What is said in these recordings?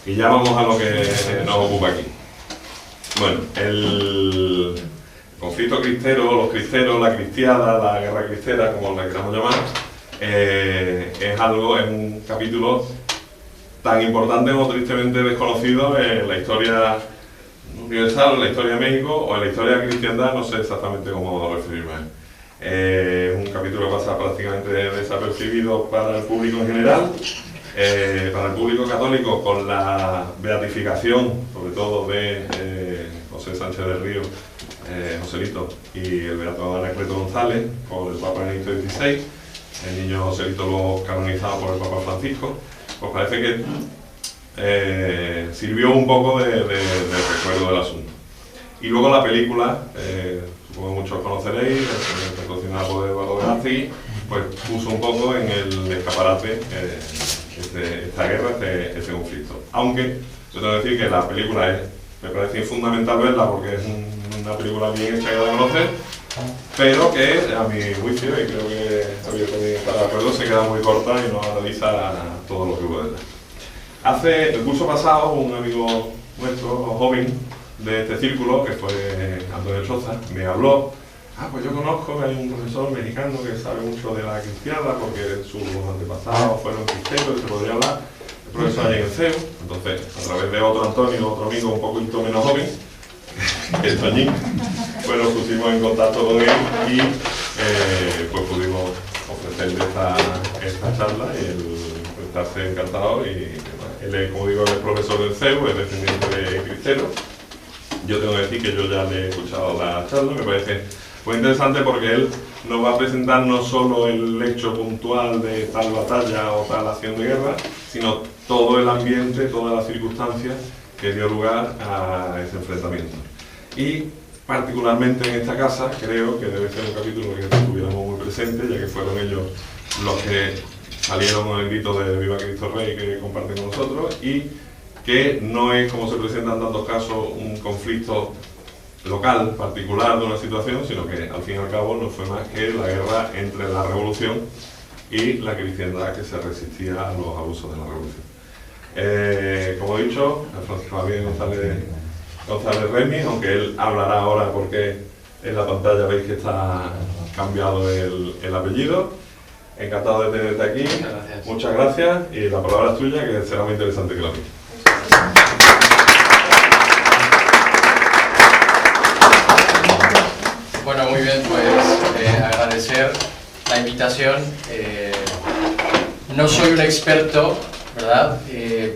Y ya vamos a lo que nos ocupa aquí. Bueno, el conflicto cristero, los cristeros, la cristiada, la guerra cristera, como la queramos llamar, es un capítulo tan importante como tristemente desconocido en la historia universal, en la historia de México o en la historia de la cristiandad, no sé exactamente cómo referirme a él. Es un capítulo que pasa prácticamente desapercibido para el público en general, para el público católico, con la beatificación, sobre todo de José Sánchez del Río, Joselito, y el beato Anacleto González, por el Papa Benedicto XVI, el niño Joselito luego canonizado por el Papa Francisco. Pues parece que sirvió un poco de recuerdo del asunto. Y luego la película, supongo que muchos conoceréis, patrocinada por Eduardo Velázquez, pues puso un poco en el escaparate esta guerra, este conflicto. Aunque yo tengo que decir que la película me parece fundamental verla porque es una película bien hecha y de conocer, pero que a mi juicio, y creo que Javier también está de acuerdo, se queda muy corta y no analiza todo lo que hubo detrás. El curso pasado, un amigo nuestro, joven, de este círculo, que fue Antonio Choza, me habló, pues yo conozco que hay un profesor mexicano que sabe mucho de la cristiada porque sus antepasados fueron cristeros y se podría hablar, el profesor allí en el CEU. Entonces, a través de otro Antonio, otro amigo un poquito menos joven, que es Toñín, pues nos pusimos en contacto con él y pues pudimos ofrecerle esta charla y él estarse encantado. Y él es, como digo, el profesor del CEU, es descendiente de cristeros. Yo tengo que decir que yo ya le he escuchado la charla, me parece muy interesante porque él nos va a presentar no solo el hecho puntual de tal batalla o tal acción de guerra, sino todo el ambiente, todas las circunstancias que dio lugar a ese enfrentamiento. Y particularmente en esta casa creo que debe ser un capítulo que estuviéramos muy presentes, ya que fueron ellos los que salieron con el grito de Viva Cristo Rey que comparten con nosotros, y que no es, como se presenta en tantos casos, un conflicto local, particular de una situación, sino que al fin y al cabo no fue más que la guerra entre la revolución y la cristiandad que se resistía a los abusos de la revolución. Como he dicho, Francisco Javier González Remy, aunque él hablará ahora porque en la pantalla veis que está cambiado el apellido. Encantado de tenerte aquí. Muchas gracias. Y la palabra es tuya, que será muy interesante que la mía. Bueno, muy bien, pues agradecer la invitación. No soy un experto, ¿verdad?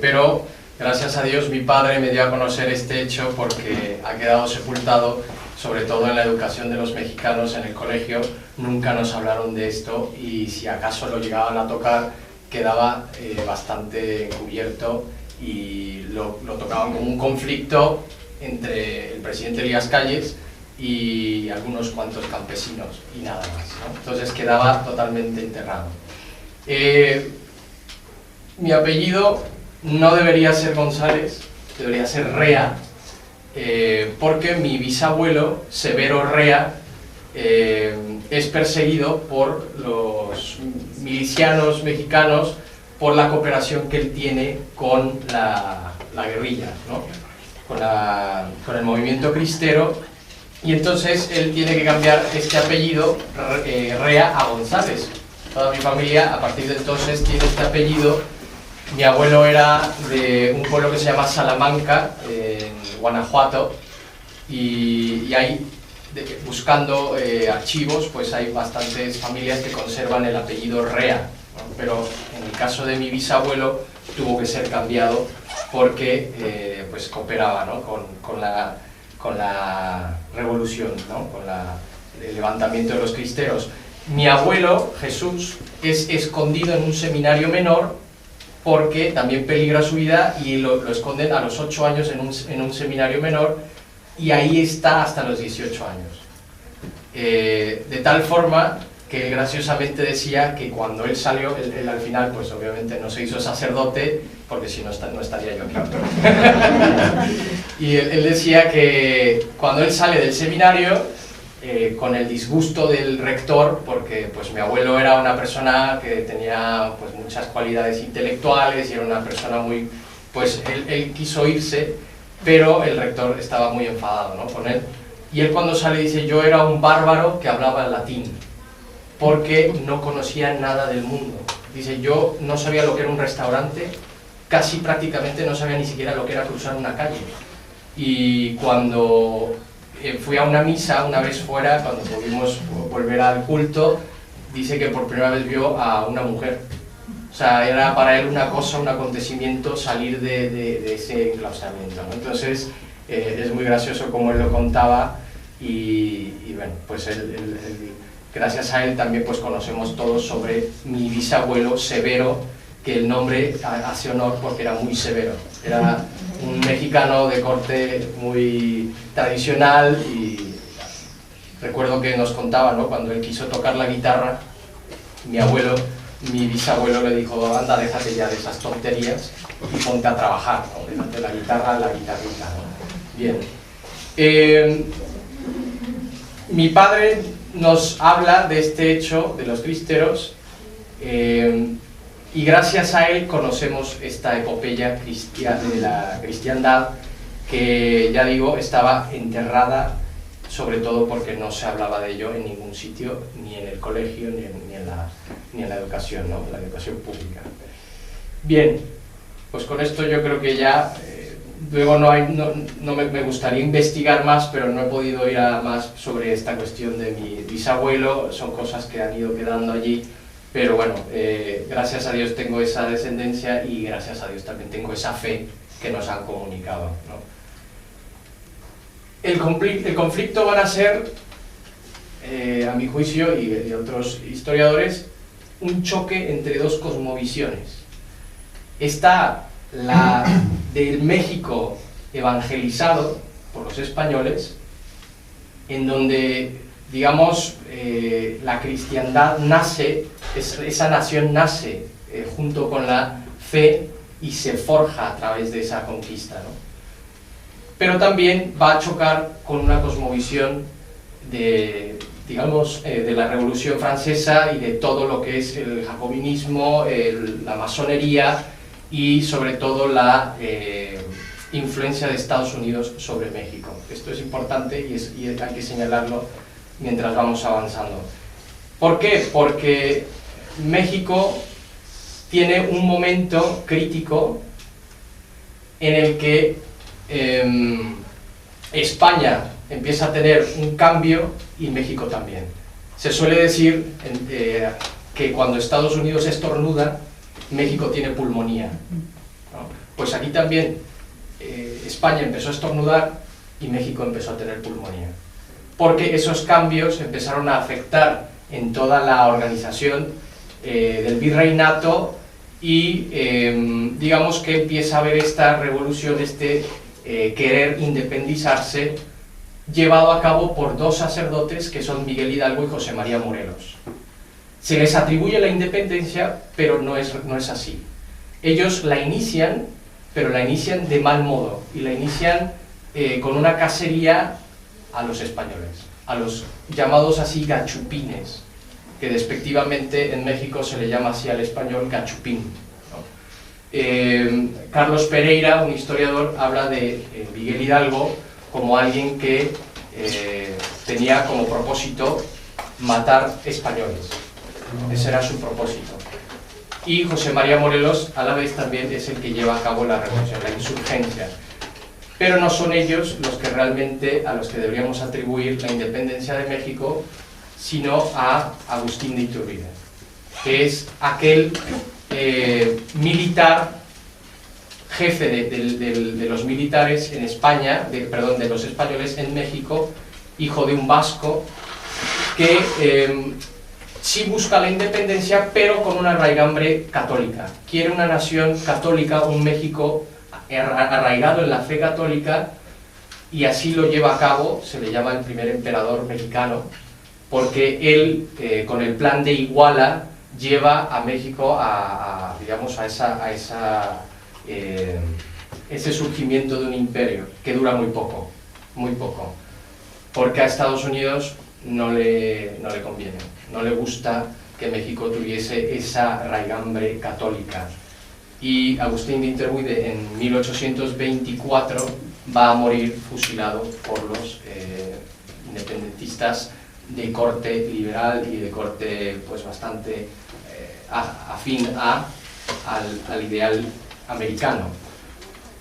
Pero gracias a Dios mi padre me dio a conocer este hecho porque ha quedado sepultado, sobre todo en la educación de los mexicanos en el colegio. Nunca nos hablaron de esto y si acaso lo llegaban a tocar quedaba bastante encubierto y lo tocaban como un conflicto entre el presidente Elías Calles y algunos cuantos campesinos y nada más, ¿no? Entonces quedaba totalmente enterrado. Mi apellido no debería ser González, debería ser Rea, porque mi bisabuelo, Severo Rea, es perseguido por los milicianos mexicanos por la cooperación que él tiene con la guerrilla, ¿no? con el movimiento cristero, y entonces él tiene que cambiar este apellido Rea a González. Toda mi familia a partir de entonces tiene este apellido. Mi abuelo era de un pueblo que se llama Salamanca, en Guanajuato, y ahí, buscando archivos, pues hay bastantes familias que conservan el apellido Rea, ¿no? Pero en el caso de mi bisabuelo tuvo que ser cambiado porque pues cooperaba, ¿no? con la revolución, ¿no? Con el levantamiento de los cristeros. Mi abuelo, Jesús, es escondido en un seminario menor porque también peligra su vida y lo esconden a los 8 años en un seminario menor, y ahí está hasta los 18 años. De tal forma que él graciosamente decía que cuando él salió, él al final pues obviamente no se hizo sacerdote, porque si no, no estaría yo aquí. Y él decía que cuando él sale del seminario, con el disgusto del rector, porque pues mi abuelo era una persona que tenía pues muchas cualidades intelectuales y era una persona muy pues él quiso irse, pero el rector estaba muy enfadado, ¿no?, con él. Y él cuando sale dice: yo era un bárbaro que hablaba latín, porque no conocía nada del mundo. Dice: yo no sabía lo que era un restaurante, casi prácticamente no sabía ni siquiera lo que era cruzar una calle. Y cuando fui a una misa una vez fuera, cuando pudimos volver al culto, dice que por primera vez vio a una mujer. O sea, era para él una cosa, un acontecimiento salir de ese enclaustramiento, ¿no? Entonces, es muy gracioso como él lo contaba y bueno, pues gracias a él también pues conocemos todos sobre mi bisabuelo Severo, que el nombre hace honor porque era muy severo. Era un mexicano de corte muy tradicional y recuerdo que nos contaba, ¿no?, cuando él quiso tocar la guitarra, mi bisabuelo le dijo: anda, déjate ya de esas tonterías y ponte a trabajar, ¿no?, déjate la guitarra, la guitarrita, ¿no? Bien. Mi padre nos habla de este hecho de los cristeros, y gracias a él conocemos esta epopeya de la cristiandad, que ya digo, estaba enterrada, sobre todo porque no se hablaba de ello en ningún sitio, ni en el colegio, ni en la educación, ¿no?, en la educación pública. Bien, pues con esto yo creo que ya, luego me gustaría investigar más, pero no he podido ir a más sobre esta cuestión de mi bisabuelo, son cosas que han ido quedando allí. Pero bueno, gracias a Dios tengo esa descendencia y gracias a Dios también tengo esa fe que nos han comunicado, ¿no? El conflicto van a ser, a mi juicio y de otros historiadores, un choque entre dos cosmovisiones. Está la del México evangelizado por los españoles, en donde, digamos, la cristiandad nace, esa nación nace junto con la fe y se forja a través de esa conquista, ¿no? Pero también va a chocar con una cosmovisión de, digamos, de la Revolución Francesa y de todo lo que es el jacobinismo, la masonería y sobre todo la influencia de Estados Unidos sobre México. Esto es importante y hay que señalarlo mientras vamos avanzando. ¿Por qué? Porque México tiene un momento crítico en el que España empieza a tener un cambio y México también. Se suele decir que cuando Estados Unidos estornuda, México tiene pulmonía, ¿no? Pues aquí también España empezó a estornudar y México empezó a tener pulmonía, porque esos cambios empezaron a afectar en toda la organización del virreinato y digamos que empieza a haber esta revolución, querer independizarse, llevado a cabo por dos sacerdotes que son Miguel Hidalgo y José María Morelos. Se les atribuye la independencia, pero no es así. Ellos la inician, pero la inician de mal modo, y la inician con una cacería a los españoles, a los llamados así gachupines, que despectivamente en México se le llama así al español gachupín, ¿no? Carlos Pereira, un historiador, habla de Miguel Hidalgo como alguien que tenía como propósito matar españoles. Ese era su propósito. Y José María Morelos a la vez también es el que lleva a cabo la revolución, la insurgencia. Pero no son ellos los que realmente a los que deberíamos atribuir la independencia de México, sino a Agustín de Iturbide, que es aquel militar, jefe de los militares en España, de los españoles en México, hijo de un vasco, que sí busca la independencia, pero con una raigambre católica. Quiere una nación católica, un México arraigado en la fe católica, y así lo lleva a cabo. Se le llama el primer emperador mexicano, porque él, con el plan de Iguala, lleva a México digamos, a ese surgimiento de un imperio, que dura muy poco, porque a Estados Unidos no le conviene, no le gusta que México tuviese esa raigambre católica. y Agustín de Iturbide en 1824 va a morir fusilado por los independentistas de corte liberal y de corte pues bastante afín al ideal americano.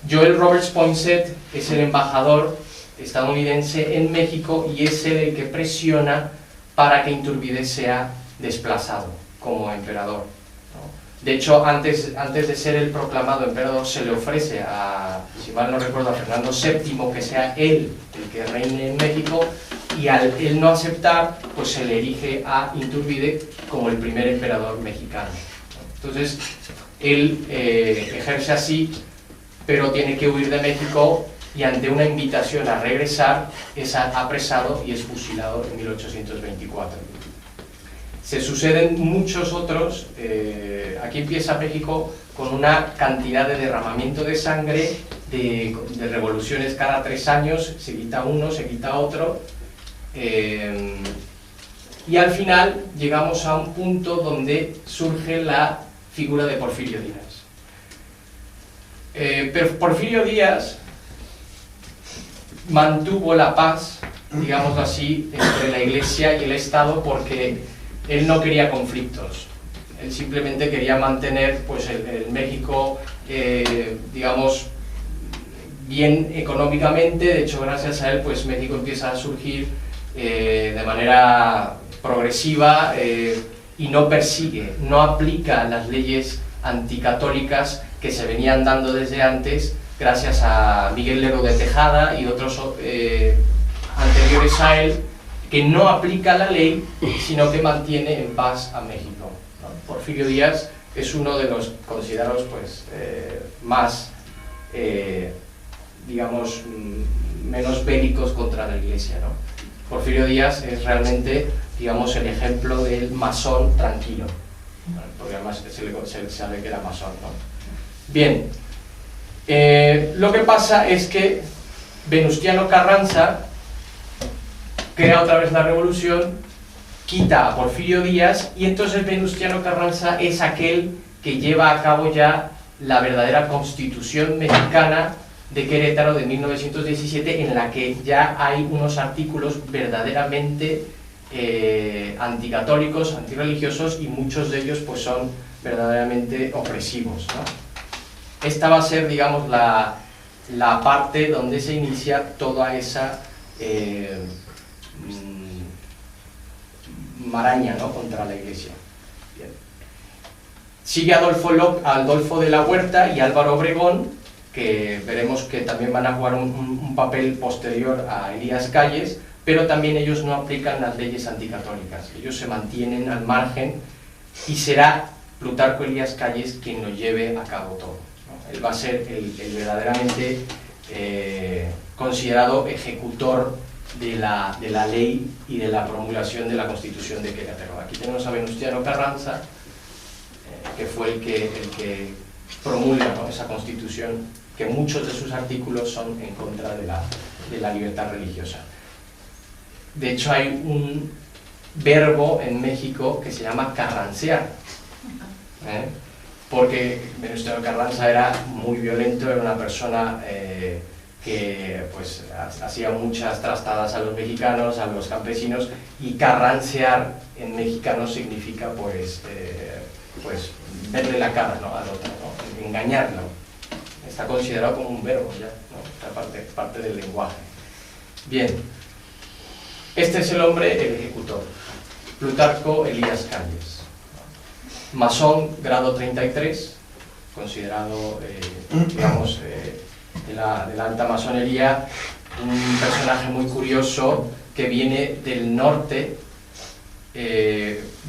Joel Roberts Poinsett es el embajador estadounidense en México y es él el que presiona para que Iturbide sea desplazado como emperador, ¿no? De hecho, antes de ser el proclamado emperador, se le ofrece a, si mal no recuerdo, a Fernando VII que sea él el que reine en México, y al él no aceptar, pues se le erige a Iturbide como el primer emperador mexicano. Entonces, él ejerce así, pero tiene que huir de México y ante una invitación a regresar es apresado y es fusilado en 1824. Se suceden muchos otros. Aquí empieza México con una cantidad de derramamiento de sangre, de revoluciones cada 3 años, se quita uno, se quita otro, y al final llegamos a un punto donde surge la figura de Porfirio Díaz. Pero Porfirio Díaz mantuvo la paz, digámoslo así, entre la Iglesia y el Estado, porque él no quería conflictos. Él simplemente quería mantener pues, el México, digamos, bien económicamente. De hecho, gracias a él, pues México empieza a surgir de manera progresiva y no persigue, no aplica las leyes anticatólicas que se venían dando desde antes, gracias a Miguel Lerdo de Tejada y otros anteriores a él, que no aplica la ley, sino que mantiene en paz a México, ¿no? Porfirio Díaz es uno de los considerados pues, más, digamos, menos bélicos contra la Iglesia, ¿no? Porfirio Díaz es realmente, digamos, el ejemplo del masón tranquilo, ¿no? Porque además se sabe que era masón, ¿no? Bien, lo que pasa es que Venustiano Carranza crea otra vez la revolución, quita a Porfirio Díaz, y entonces Venustiano Carranza es aquel que lleva a cabo ya la verdadera Constitución mexicana de Querétaro de 1917, en la que ya hay unos artículos verdaderamente anticatólicos, antirreligiosos, y muchos de ellos pues son verdaderamente opresivos, ¿no? Esta va a ser, digamos, la parte donde se inicia toda esa maraña, ¿no?, contra la Iglesia. Bien. Sigue Adolfo de la Huerta y Álvaro Obregón, que veremos que también van a jugar un papel posterior a Elías Calles, pero también ellos no aplican las leyes anticatólicas, ellos se mantienen al margen, y será Plutarco Elías Calles quien lo lleve a cabo todo, ¿no? Él va a ser el verdaderamente considerado ejecutor de la ley y de la promulgación de la Constitución de Querétaro. Aquí tenemos a Venustiano Carranza, que fue el que promulga, ¿no?, esa Constitución, que muchos de sus artículos son en contra de la libertad religiosa. De hecho, hay un verbo en México que se llama carrancear, porque Venustiano Carranza era muy violento, era una persona que pues hacía muchas trastadas a los mexicanos, a los campesinos, y carrancear en mexicano significa pues verle la cara, ¿no?, al otro, ¿no?, engañarlo. Está considerado como un verbo ya, ¿no?, esta parte del lenguaje. Bien, este es el hombre, el ejecutor, Plutarco Elías Calles, masón grado 33, considerado, digamos, de la alta masonería, un personaje muy curioso que viene del norte.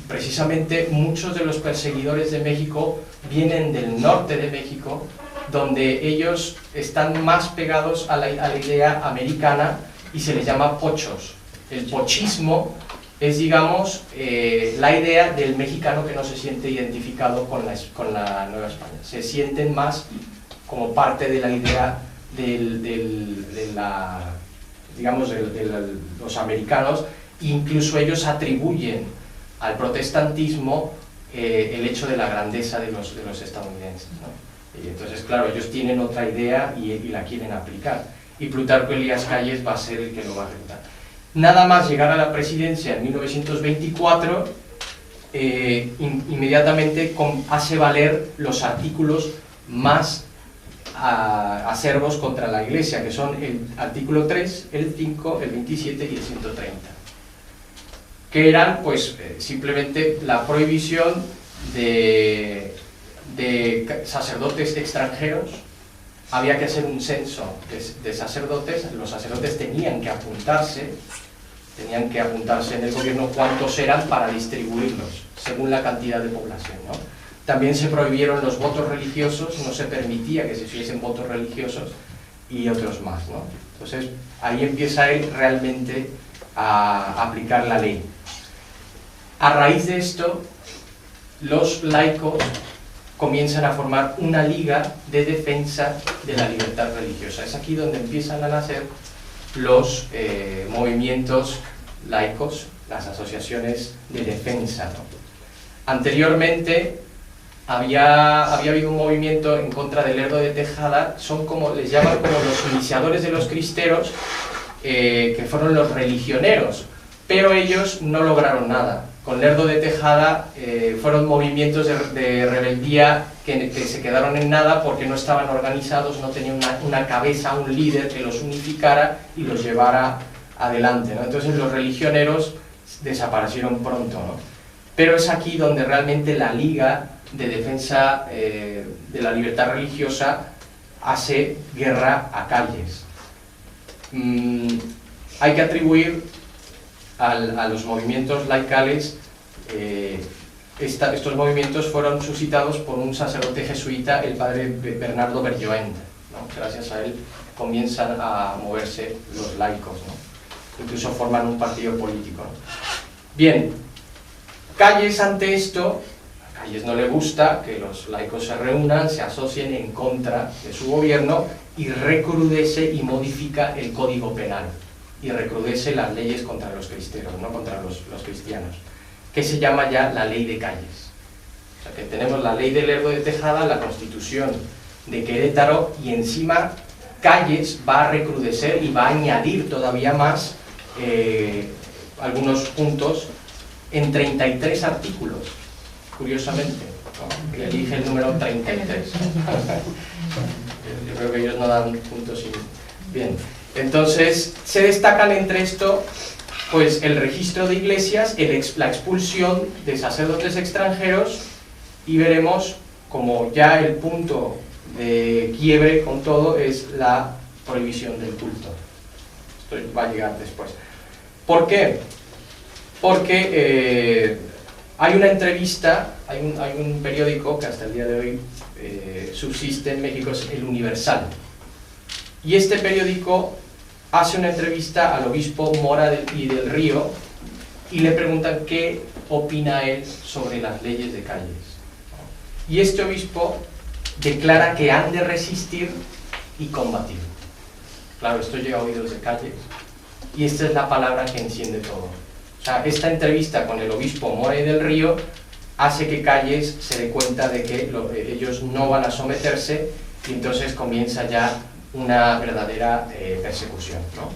Precisamente muchos de los perseguidores de México vienen del norte de México, donde ellos están más pegados a la idea americana y se les llama pochos. El pochismo es, digamos, la idea del mexicano que no se siente identificado con la Nueva España. Se sienten más como parte de la idea de los americanos. Incluso ellos atribuyen al protestantismo el hecho de la grandeza de los estadounidenses, ¿no? Y entonces, claro, ellos tienen otra idea y la quieren aplicar. Y Plutarco Elías Calles va a ser el que lo va a ejecutar. Nada más llegar a la presidencia en 1924, inmediatamente hace valer los artículos más acerbos contra la Iglesia, que son el artículo 3, el 5, el 27 y el 130, que eran pues simplemente la prohibición de sacerdotes extranjeros. Había que hacer un censo de sacerdotes, los sacerdotes tenían que apuntarse en el gobierno cuántos eran para distribuirlos, según la cantidad de población, ¿no? También se prohibieron los votos religiosos, no se permitía que se hiciesen votos religiosos y otros más, ¿no? Entonces, ahí empieza él realmente a aplicar la ley. A raíz de esto, los laicos comienzan a formar una liga de defensa de la libertad religiosa. Es aquí donde empiezan a nacer los movimientos laicos, las asociaciones de defensa, ¿no? Anteriormente había habido un movimiento en contra del Lerdo de Tejada, les llaman como los iniciadores de los cristeros, que fueron los religioneros, pero ellos no lograron nada. Con Lerdo de Tejada fueron movimientos de rebeldía que se quedaron en nada porque no estaban organizados, no tenían una cabeza, un líder que los unificara y los llevara adelante, ¿no? Entonces los religioneros desaparecieron pronto, ¿no? Pero es aquí donde realmente la Liga de Defensa de la Libertad Religiosa hace guerra a Calles. Hay que atribuir a los movimientos laicales, estos movimientos fueron suscitados por un sacerdote jesuita, el padre Bernardo Berjoend, ¿no? Gracias a él comienzan a moverse los laicos, ¿no? Incluso forman un partido político, ¿no? Bien, Calles ante esto, a Calles no le gusta que los laicos se reúnan, se asocien en contra de su gobierno y recrudece y modifica el Código Penal y recrudece las leyes contra los cristeros, no contra los cristianos, que se llama ya la Ley de Calles. O sea que tenemos la Ley del Lerdo de Tejada, la Constitución de Querétaro, y encima Calles va a recrudecer y va a añadir todavía más algunos puntos en 33 artículos, curiosamente, ¿no? Que elige el número 33. Yo creo que ellos no dan puntos sin... Bien. Entonces, se destacan entre esto, pues, el registro de iglesias, la expulsión de sacerdotes extranjeros, y veremos como ya el punto de quiebre con todo es la prohibición del culto. Esto va a llegar después. ¿Por qué? Porque hay una entrevista, hay un periódico que hasta el día de hoy subsiste en México, es El Universal. Y este periódico hace una entrevista al obispo Mora y del Río y le preguntan qué opina él sobre las leyes de Calles. Y este obispo declara que han de resistir y combatir. Claro, esto llega a oídos de Calles y esta es la palabra que enciende todo. O sea, esta entrevista con el obispo Mora y del Río hace que Calles se dé cuenta de que ellos no van a someterse y entonces comienza ya una verdadera persecución, ¿no?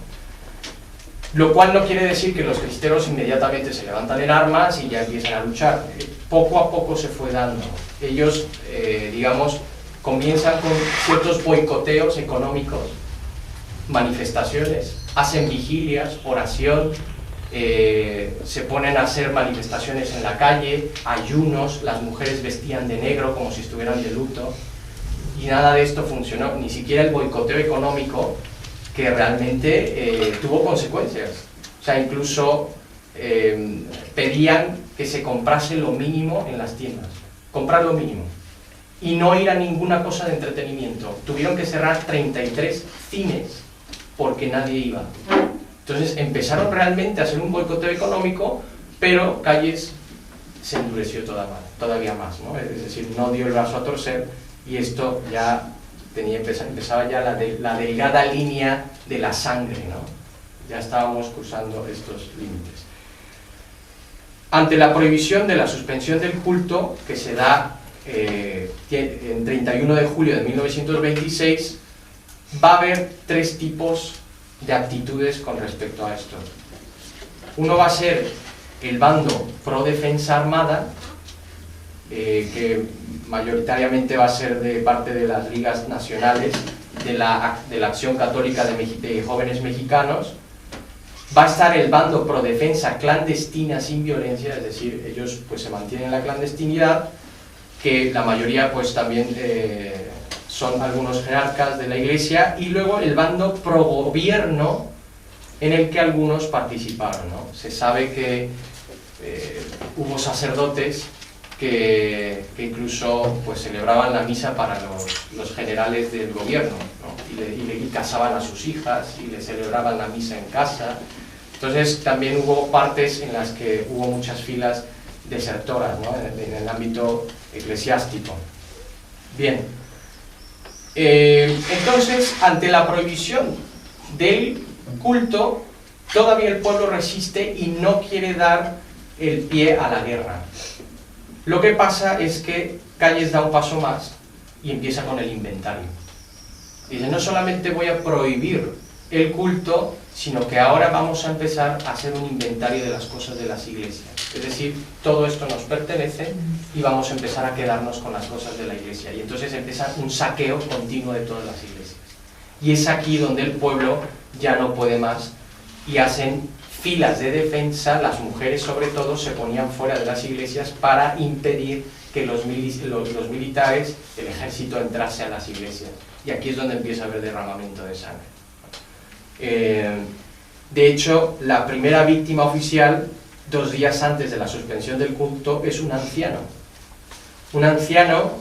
Lo cual no quiere decir que los cristeros inmediatamente se levantan en armas y ya empiezan a luchar. Poco a poco se fue dando. Ellos, digamos, comienzan con ciertos boicoteos económicos, manifestaciones, hacen vigilias, oración, se ponen a hacer manifestaciones en la calle, ayunos, las mujeres vestían de negro como si estuvieran de luto. Y nada de esto funcionó, ni siquiera el boicoteo económico, que realmente tuvo consecuencias. O sea, incluso pedían que se comprase lo mínimo en las tiendas, comprar lo mínimo, y no ir a ninguna cosa de entretenimiento. Tuvieron que cerrar 33 cines porque nadie iba. Entonces empezaron realmente a hacer un boicoteo económico, pero Calles se endureció todavía más, ¿no? Es decir, no dio el brazo a torcer. Y esto ya empezaba ya la delgada línea de la sangre, ¿no? Ya estábamos cruzando estos límites. Ante la prohibición de la suspensión del culto, que se da en 31 de julio de 1926, va a haber tres tipos de actitudes con respecto a esto. Uno va a ser el bando pro defensa armada, que mayoritariamente va a ser de parte de las ligas nacionales de la Acción Católica de Jóvenes Mexicanos. Va a estar el bando pro defensa clandestina sin violencia, es decir, ellos pues se mantienen en la clandestinidad, que la mayoría pues también son algunos jerarcas de la Iglesia, y luego el bando pro gobierno, en el que algunos participaron, ¿no? Se sabe que hubo sacerdotes que incluso pues celebraban la misa para los generales del gobierno, ¿no? y casaban a sus hijas y le celebraban la misa en casa. Entonces también hubo partes en las que hubo muchas filas desertoras, ¿no? en el ámbito eclesiástico. Bien, entonces ante la prohibición del culto, todavía el pueblo resiste y no quiere dar el pie a la guerra. Lo que pasa es que Calles da un paso más y empieza con el inventario. Dice, no solamente voy a prohibir el culto, sino que ahora vamos a empezar a hacer un inventario de las cosas de las iglesias. Es decir, todo esto nos pertenece y vamos a empezar a quedarnos con las cosas de la iglesia. Y entonces empieza un saqueo continuo de todas las iglesias. Y es aquí donde el pueblo ya no puede más y hacen filas de defensa. Las mujeres sobre todo se ponían fuera de las iglesias para impedir que los militares, el ejército, entrase a las iglesias. Y aquí es donde empieza a haber derramamiento de sangre. De hecho, la primera víctima oficial, 2 días antes de la suspensión del culto, es un anciano. Un anciano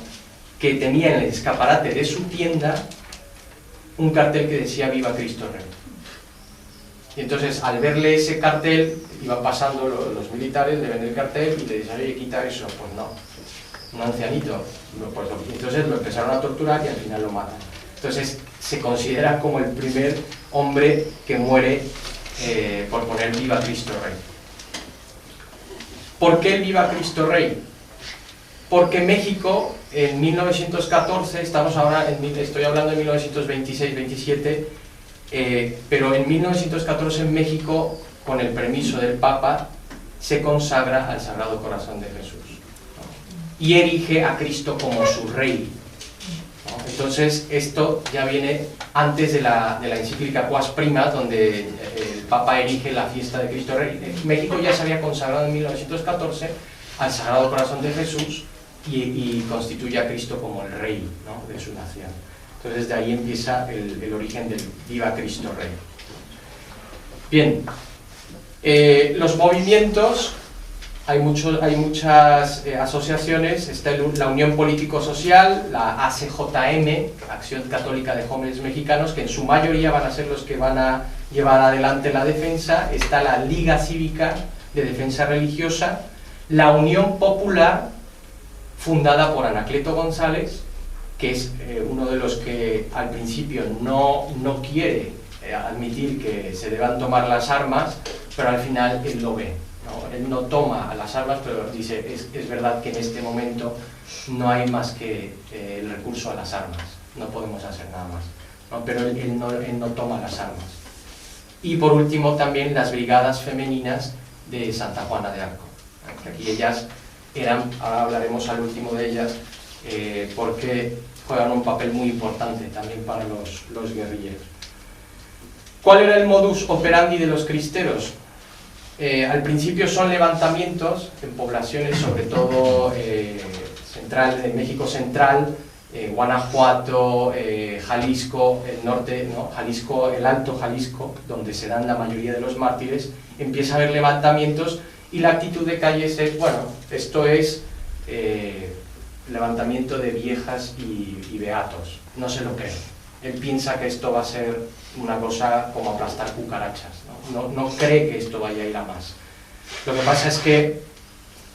que tenía en el escaparate de su tienda un cartel que decía Viva Cristo Rey. Y entonces, al verle ese cartel, iban pasando los militares, le ven el cartel y le dicen, oye, quita eso. Pues no, un ancianito. Pues, entonces lo empezaron a torturar y al final lo matan. Entonces, se considera como el primer hombre que muere por poner Viva Cristo Rey. ¿Por qué el Viva Cristo Rey? Porque México, en 1914, estoy hablando de 1926-27, pero en 1914 en México, con el permiso del Papa, se consagra al Sagrado Corazón de Jesús, ¿no? Y erige a Cristo como su Rey, ¿no? Entonces esto ya viene antes de la encíclica Quas Primas, donde el Papa erige la fiesta de Cristo Rey. México ya se había consagrado en 1914 al Sagrado Corazón de Jesús y constituye a Cristo como el Rey, ¿no?, de su nación. Entonces de ahí empieza el origen del Viva Cristo Rey. Bien, los movimientos, hay muchas asociaciones. Está la Unión Político-Social, la ACJM, Acción Católica de Jóvenes Mexicanos, que en su mayoría van a ser los que van a llevar adelante la defensa. Está la Liga Cívica de Defensa Religiosa, la Unión Popular, fundada por Anacleto González, que es uno de los que al principio no quiere admitir que se deban tomar las armas, pero al final él lo ve, ¿no? Él no toma las armas, pero dice, es verdad que en este momento no hay más que el recurso a las armas, no podemos hacer nada más, ¿no? Pero él no toma las armas. Y por último también las brigadas femeninas de Santa Juana de Arco, ¿no? Aquí ellas eran, ahora hablaremos al último de ellas, porque juegan un papel muy importante también para los guerrilleros. ¿Cuál era el modus operandi de los cristeros? Al principio son levantamientos en poblaciones, sobre todo de México central, Guanajuato, Jalisco, el norte, ¿no? Jalisco, el Alto Jalisco, donde se dan la mayoría de los mártires. Empieza a haber levantamientos y la actitud de Calles es, bueno, esto es levantamiento de viejas y beatos, no se lo cree. Él piensa que esto va a ser una cosa como aplastar cucarachas, ¿no? No cree que esto vaya a ir a más. Lo que pasa es que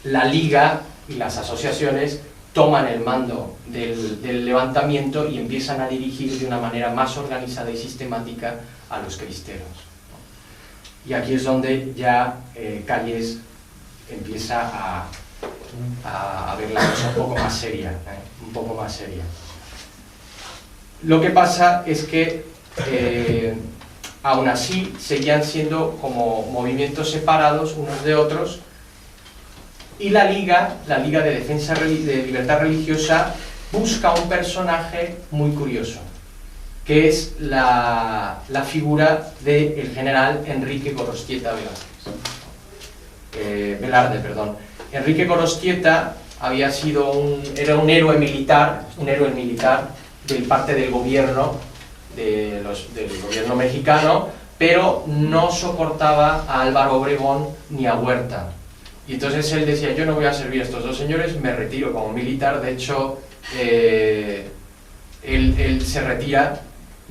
la liga y las asociaciones toman el mando del levantamiento y empiezan a dirigir de una manera más organizada y sistemática a los cristeros, ¿no? Y aquí es donde ya Calles empieza a ver la cosa un poco más seria, un poco más seria. Lo que pasa es que aún así seguían siendo como movimientos separados unos de otros, y la Liga de Defensa de Libertad Religiosa busca un personaje muy curioso, que es la figura del general Enrique Gorostieta Velarde. Enrique Gorostieta era un héroe militar de parte del gobierno, del gobierno mexicano, pero no soportaba a Álvaro Obregón ni a Huerta. Y entonces él decía, yo no voy a servir a estos dos señores, me retiro como militar. De hecho, él se retira,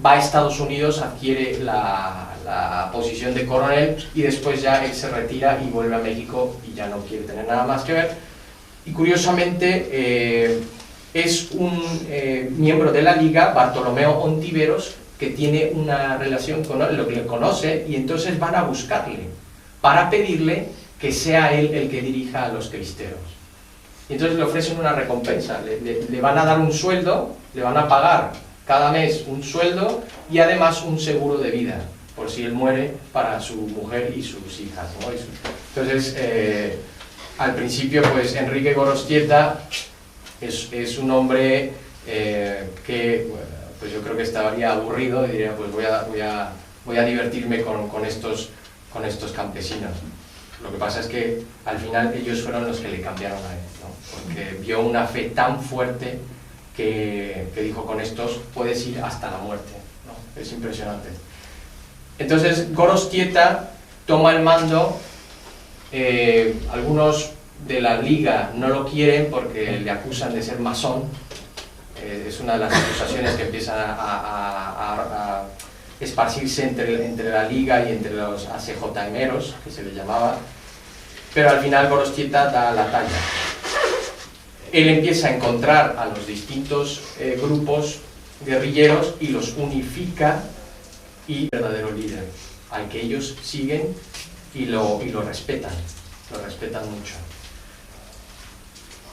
va a Estados Unidos, adquiere la posición de coronel, y después ya él se retira y vuelve a México y ya no quiere tener nada más que ver. Y curiosamente es un miembro de la Liga, Bartolomeo Ontiveros, que tiene una relación con él, lo que le conoce, y entonces van a buscarle para pedirle que sea él el que dirija a los cristeros. Y entonces le ofrecen una recompensa, le van a dar un sueldo, le van a pagar cada mes un sueldo y además un seguro de vida, por si él muere, para su mujer y sus hijas, ¿no? Entonces, al principio, pues Enrique Gorostieta es un hombre que, bueno, pues yo creo que estaría aburrido y diría, pues voy a divertirme con estos campesinos. Lo que pasa es que al final ellos fueron los que le cambiaron a él, ¿no? Porque vio una fe tan fuerte que dijo, con estos puedes ir hasta la muerte, ¿no? Es impresionante. Entonces Gorostieta toma el mando. Algunos de la Liga no lo quieren porque le acusan de ser masón. Es una de las acusaciones que empiezan a esparcirse entre la Liga y entre los ACJMeros, que se le llamaba, pero al final Gorostieta da la talla. Él empieza a encontrar a los distintos grupos guerrilleros y los unifica, y verdadero líder, al que ellos siguen y lo respetan mucho.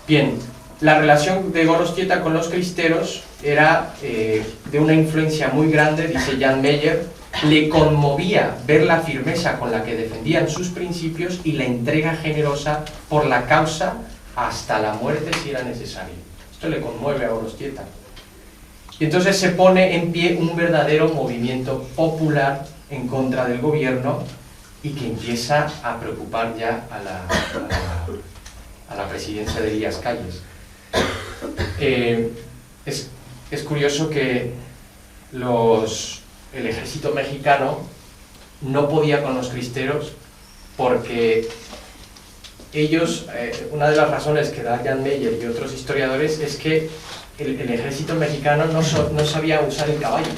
Bien, la relación de Gorostieta con los cristeros era de una influencia muy grande, dice Jan Meyer. Le conmovía ver la firmeza con la que defendían sus principios y la entrega generosa por la causa hasta la muerte si era necesario. Esto le conmueve a Gorostieta. Y entonces se pone en pie un verdadero movimiento popular en contra del gobierno y que empieza a preocupar ya a la presidencia de Elías Calles. Es curioso que el ejército mexicano no podía con los cristeros porque ellos, una de las razones que da Jan Meyer y otros historiadores es que el ejército mexicano no sabía usar el caballo,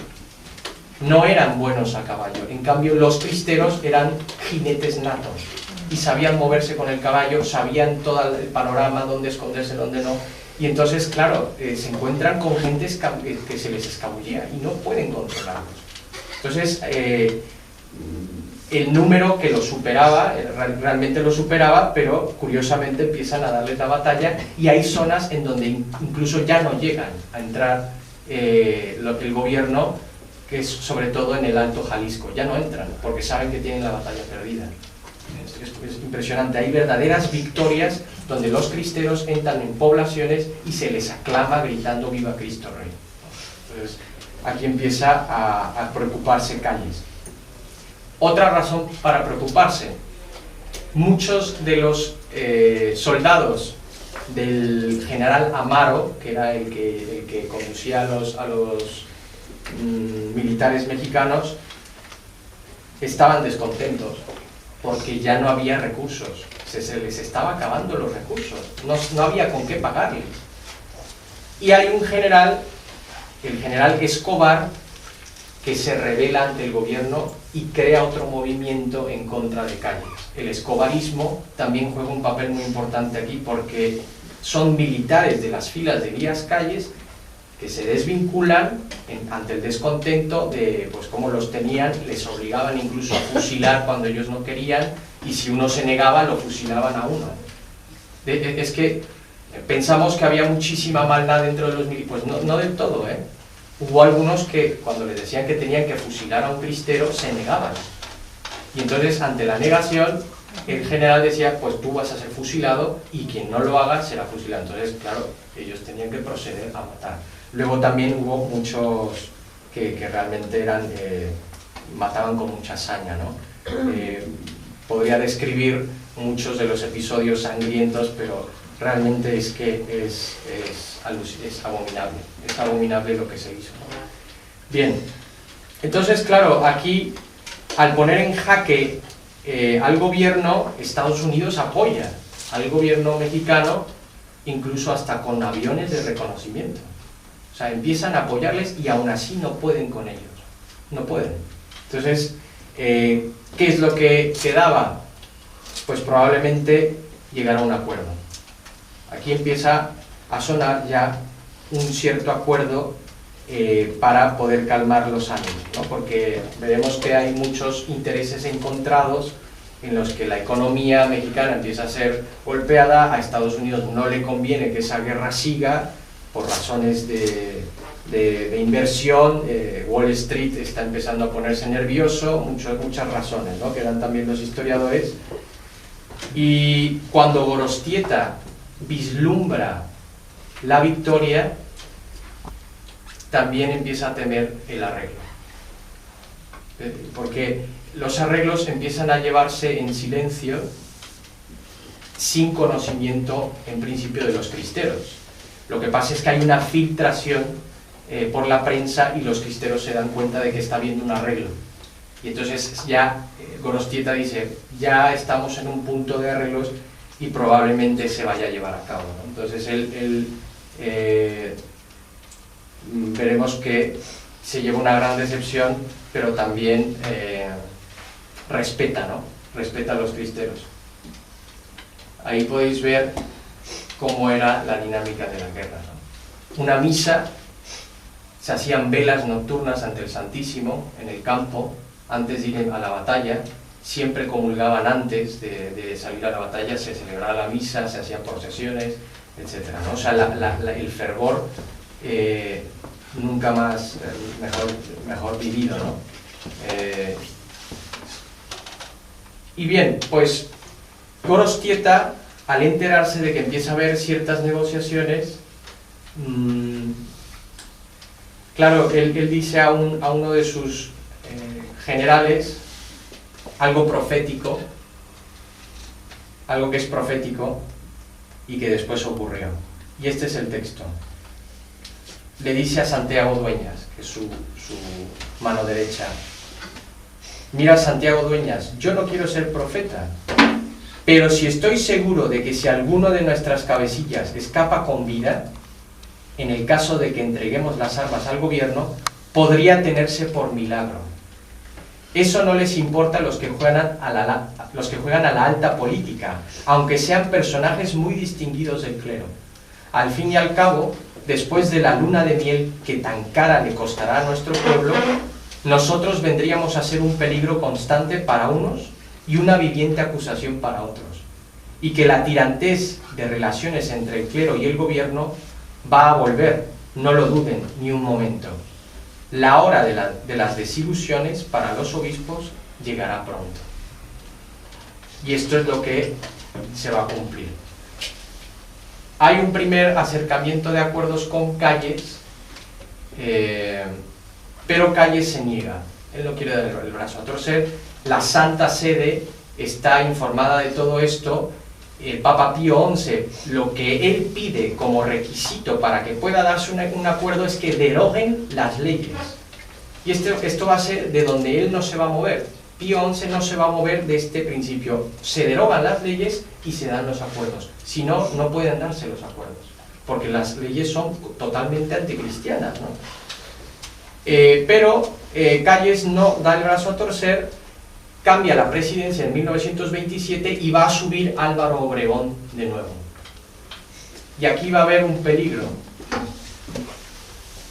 no eran buenos a caballo. En cambio los cristeros eran jinetes natos y sabían moverse con el caballo, sabían todo el panorama, dónde esconderse, dónde no. Y entonces, claro, se encuentran con gentes que se les escabullía y no pueden controlarlos. Entonces, el número que lo superaba, realmente lo superaba, pero curiosamente empiezan a darles la batalla, y hay zonas en donde incluso ya no llegan a entrar el gobierno, que es sobre todo en el Alto Jalisco. Ya no entran porque saben que tienen la batalla perdida. Es impresionante, hay verdaderas victorias donde los cristeros entran en poblaciones y se les aclama gritando "Viva Cristo Rey". Entonces aquí empieza a preocuparse Calles. Otra razón para preocuparse: muchos de los soldados del general Amaro, que era el que conducía a los militares mexicanos, estaban descontentos porque ya no había recursos, se les estaba acabando los recursos, no había con qué pagarles. Y hay un general, el general Escobar, que se rebela ante el gobierno y crea otro movimiento en contra de Calles. El escobarismo también juega un papel muy importante aquí porque son militares de las filas de Elías Calles que se desvinculan ante el descontento de pues cómo los tenían, les obligaban incluso a fusilar cuando ellos no querían, y si uno se negaba lo fusilaban a uno. Es que pensamos que había muchísima maldad dentro de los militares, pues no del todo, ¿eh? Hubo algunos que cuando les decían que tenían que fusilar a un cristero se negaban. Y entonces, ante la negación, el general decía, pues tú vas a ser fusilado y quien no lo haga será fusilado. Entonces, claro, ellos tenían que proceder a matar. Luego también hubo muchos que realmente mataban con mucha saña, ¿no? Podría describir muchos de los episodios sangrientos, pero realmente es que es abominable lo que se hizo, ¿no? Bien, entonces claro, aquí al poner en jaque al gobierno, Estados Unidos apoya al gobierno mexicano, incluso hasta con aviones de reconocimiento. O sea, empiezan a apoyarles y aún así no pueden con ellos, no pueden. Entonces, ¿qué es lo que quedaba? Pues probablemente llegar a un acuerdo. Aquí empieza a sonar ya un cierto acuerdo para poder calmar los ánimos, ¿no? Porque veremos que hay muchos intereses encontrados en los que la economía mexicana empieza a ser golpeada, a Estados Unidos no le conviene que esa guerra siga por razones de inversión, Wall Street está empezando a ponerse nervioso, muchas razones, ¿no? Que dan también los historiadores. Y cuando Gorostieta vislumbra la victoria, también empieza a temer el arreglo, porque los arreglos empiezan a llevarse en silencio, sin conocimiento en principio de los cristeros. Lo que pasa es que hay una filtración por la prensa y los cristeros se dan cuenta de que está habiendo un arreglo. Y entonces ya Gorostieta dice, ya estamos en un punto de arreglos y probablemente se vaya a llevar a cabo, ¿no? Entonces veremos que se lleva una gran decepción, pero también respeta, ¿no? Respeta a los cristeros. Ahí podéis ver cómo era la dinámica de la guerra, ¿no? Una misa, se hacían velas nocturnas ante el Santísimo en el campo, antes de ir a la batalla, siempre comulgaban antes de salir a la batalla, se celebraba la misa, se hacían procesiones, etc., ¿no? O sea, el fervor nunca más mejor vivido, ¿no? Y bien, pues Gorostieta, al enterarse de que empieza a haber ciertas negociaciones, claro, él dice a uno de sus generales algo profético, algo que es profético y que después ocurrió. Y este es el texto. Le dice a Santiago Dueñas, que es su mano derecha: mira, Santiago Dueñas, yo no quiero ser profeta, pero si estoy seguro de que si alguno de nuestras cabecillas escapa con vida, en el caso de que entreguemos las armas al gobierno, podría tenerse por milagro. Eso no les importa a los que juegan a la alta política, aunque sean personajes muy distinguidos del clero. Al fin y al cabo, después de la luna de miel que tan cara le costará a nuestro pueblo, nosotros vendríamos a ser un peligro constante para unos y una viviente acusación para otros, y que la tirantez de relaciones entre el clero y el gobierno va a volver, no lo duden ni un momento. La hora de las desilusiones para los obispos llegará pronto. Y esto es lo que se va a cumplir. Hay un primer acercamiento de acuerdos con Calles, pero Calles se niega. Él no quiere dar el brazo a torcer. La Santa Sede está informada de todo esto. El Papa Pío XI, lo que él pide como requisito para que pueda darse un acuerdo es que deroguen las leyes. Y esto va a ser de donde él no se va a mover. Pío XI no se va a mover de este principio. Se derogan las leyes y se dan los acuerdos. Si no, no pueden darse los acuerdos, porque las leyes son totalmente anticristianas, ¿no? Pero Calles no da el brazo a torcer, cambia la presidencia en 1927 y va a subir Álvaro Obregón de nuevo. Y aquí va a haber un peligro.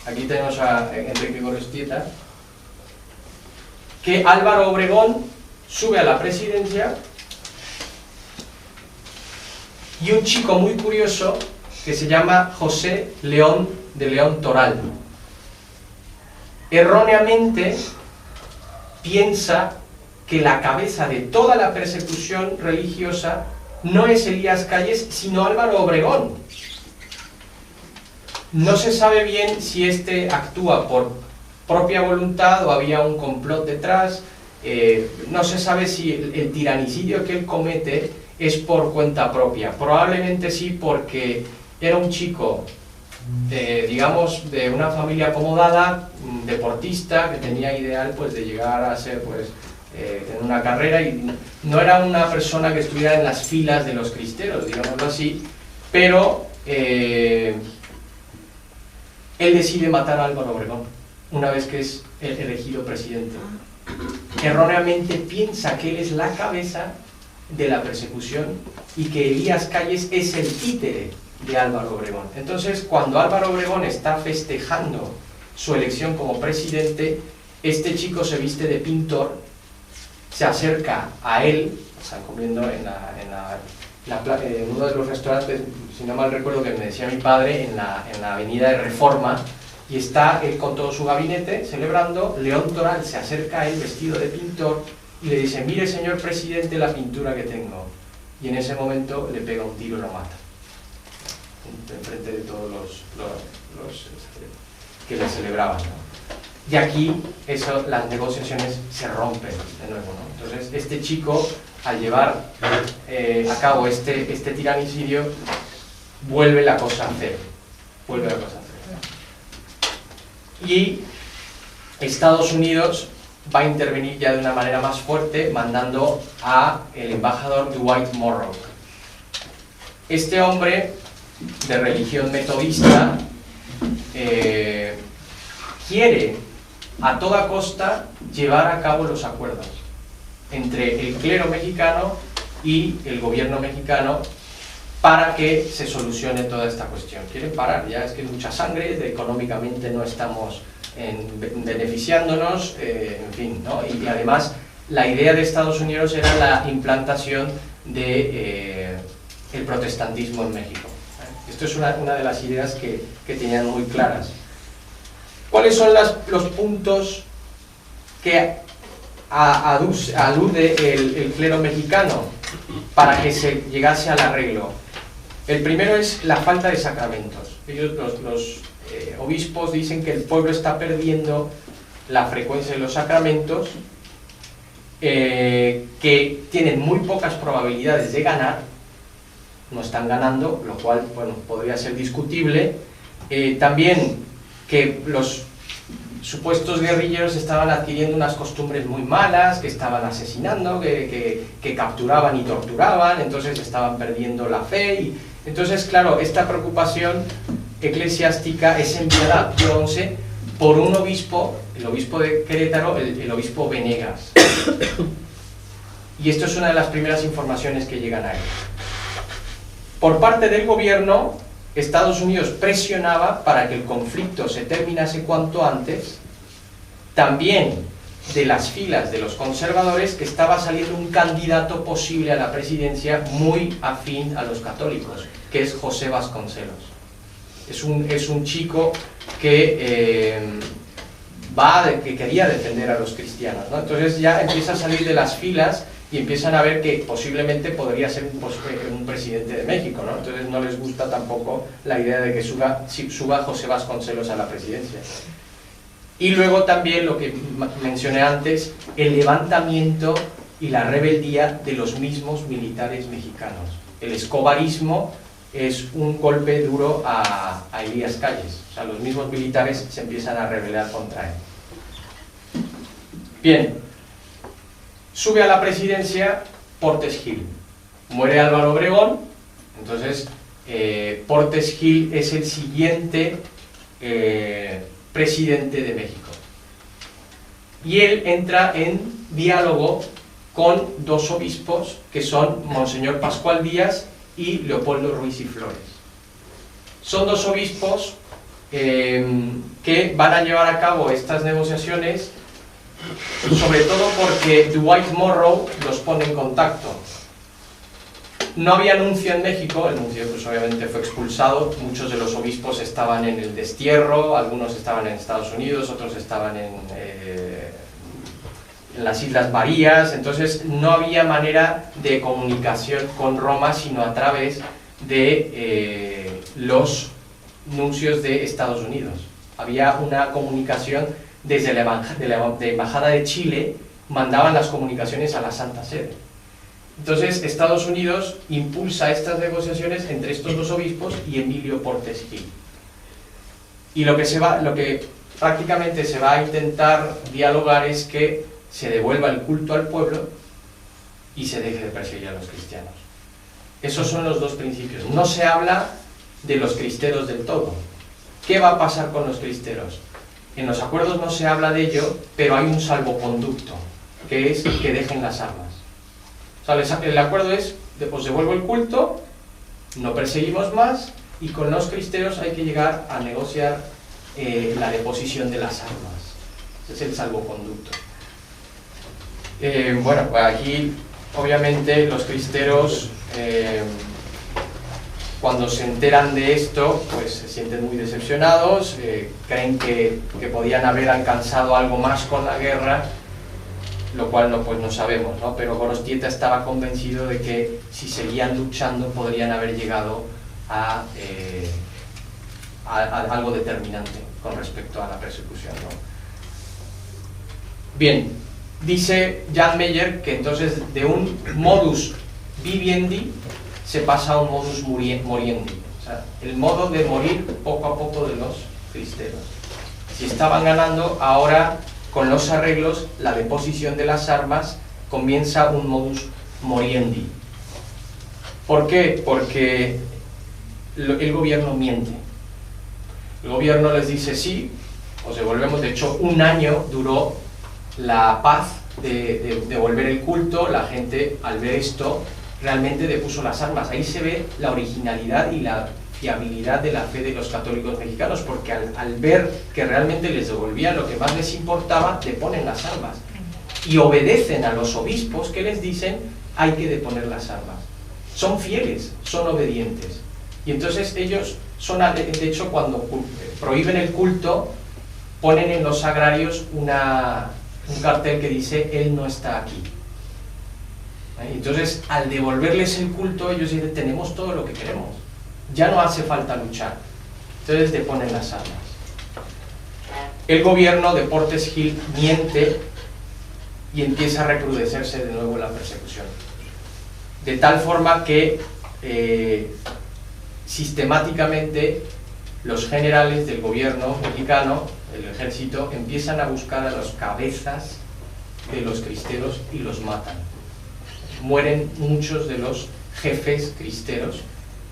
Aquí tenemos a Enrique Gorostieta, que Álvaro Obregón sube a la presidencia y un chico muy curioso que se llama José León de León Toral. Erróneamente piensa que la cabeza de toda la persecución religiosa no es Elías Calles, sino Álvaro Obregón. No se sabe bien si este actúa por propia voluntad o había un complot detrás. No se sabe si el tiranicidio que él comete es por cuenta propia. Probablemente sí, porque era un chico, digamos, de una familia acomodada, deportista, que tenía ideal pues de llegar a ser pues en una carrera, y no era una persona que estuviera en las filas de los cristeros, digámoslo así, pero él decide matar a Álvaro Obregón una vez que es elegido presidente. Erróneamente piensa que él es la cabeza de la persecución y que Elías Calles es el títere de Álvaro Obregón. Entonces, cuando Álvaro Obregón está festejando su elección como presidente, este chico se viste de pintor, se acerca a él, están comiendo en uno de los restaurantes, si no mal recuerdo que me decía mi padre, en la avenida de Reforma, y está él con todo su gabinete celebrando. León Toral se acerca a él vestido de pintor y le dice: mire, señor presidente, la pintura que tengo. Y en ese momento le pega un tiro y lo mata, enfrente de todos los que le celebraban, ¿no? Y aquí las negociaciones se rompen de nuevo, ¿no? Entonces este chico, al llevar a cabo este tiranicidio, vuelve la cosa a cero. Y Estados Unidos va a intervenir ya de una manera más fuerte, mandando a el embajador Dwight Morrow. Este hombre de religión metodista quiere a toda costa llevar a cabo los acuerdos entre el clero mexicano y el gobierno mexicano para que se solucione toda esta cuestión. Quieren parar, ya es que es mucha sangre, económicamente no estamos beneficiándonos, en fin, ¿no? Y además la idea de Estados Unidos era la implantación de el protestantismo en México. Esto es una de las ideas que tenían muy claras. ¿Cuáles son los puntos que alude el clero mexicano para que se llegase al arreglo? El primero es la falta de sacramentos. Ellos, los obispos, dicen que el pueblo está perdiendo la frecuencia de los sacramentos, que tienen muy pocas probabilidades de ganar, no están ganando, lo cual, bueno, podría ser discutible. También que los supuestos guerrilleros estaban adquiriendo unas costumbres muy malas, que estaban asesinando, que capturaban y torturaban, entonces estaban perdiendo la fe. Y entonces, claro, esta preocupación eclesiástica es enviada a Pío XI por un obispo, el obispo de Querétaro, el obispo Venegas. Y esto es una de las primeras informaciones que llegan a él. Por parte del gobierno, Estados Unidos presionaba para que el conflicto se terminase cuanto antes. También de las filas de los conservadores, que estaba saliendo un candidato posible a la presidencia muy afín a los católicos, que es José Vasconcelos. Es un chico que quería defender a los cristianos, ¿no? Entonces ya empieza a salir de las filas y empiezan a ver que posiblemente podría ser un presidente de México, ¿no? Entonces no les gusta tampoco la idea de que suba José Vasconcelos a la presidencia. Y luego también lo que mencioné antes, el levantamiento y la rebeldía de los mismos militares mexicanos. El escobarismo es un golpe duro a Elías Calles. O sea, los mismos militares se empiezan a rebelar contra él. Bien, sube a la presidencia Portes Gil. Muere Álvaro Obregón, entonces Portes Gil es el siguiente presidente de México. Y él entra en diálogo con dos obispos que son Monseñor Pascual Díaz y Leopoldo Ruiz y Flores. Son dos obispos que van a llevar a cabo estas negociaciones, sobre todo porque Dwight Morrow los pone en contacto. No había nuncio en México, el nuncio pues obviamente fue expulsado, muchos de los obispos estaban en el destierro, algunos estaban en Estados Unidos, otros estaban en las Islas Marías, entonces no había manera de comunicación con Roma sino a través de los nuncios de Estados Unidos. Había una comunicación desde la Embajada de Chile, mandaban las comunicaciones a la Santa Sede. Entonces Estados Unidos impulsa estas negociaciones entre estos dos obispos y Emilio Portes Gil. Y lo que prácticamente se va a intentar dialogar es que se devuelva el culto al pueblo y se deje de perseguir a los cristianos. Esos son los dos principios. No se habla de los cristeros del todo. ¿Qué va a pasar con los cristeros? En los acuerdos no se habla de ello, pero hay un salvoconducto, que es que dejen las armas. O sea, el acuerdo es, os devuelvo el culto, no perseguimos más, y con los cristeros hay que llegar a negociar la deposición de las armas. Ese es el salvoconducto. Bueno, pues aquí obviamente los cristeros cuando se enteran de esto pues se sienten muy decepcionados, creen que podían haber alcanzado algo más con la guerra, lo cual pues no sabemos, ¿no? Pero Gorostieta estaba convencido de que si seguían luchando podrían haber llegado a algo determinante con respecto a la persecución, ¿no? Bien, dice Jan Meyer que entonces de un modus vivendi se pasa a un modus moriendi, o sea, el modo de morir poco a poco de los cristeros. Si estaban ganando, ahora con los arreglos, la deposición de las armas, comienza un modus moriendi. ¿Por qué? Porque el gobierno miente. El gobierno les dice sí, os devolvemos. De hecho, un año duró la paz de devolver el culto. La gente, al ver esto, realmente depuso las armas. Ahí se ve la originalidad y la fiabilidad de la fe de los católicos mexicanos, porque al ver que realmente les devolvían lo que más les importaba, deponen las armas y obedecen a los obispos que les dicen hay que deponer las armas. Son fieles, son obedientes, y entonces ellos son, de hecho, cuando prohíben el culto, ponen en los sagrarios un cartel que dice él no está aquí. Entonces, al devolverles el culto, ellos dicen tenemos todo lo que queremos, ya no hace falta luchar. Entonces deponen las armas. El gobierno de Portes Gil miente y empieza a recrudecerse de nuevo la persecución, de tal forma que sistemáticamente los generales del gobierno mexicano, el ejército, empiezan a buscar a las cabezas de los cristeros y los matan. Mueren muchos de los jefes cristeros.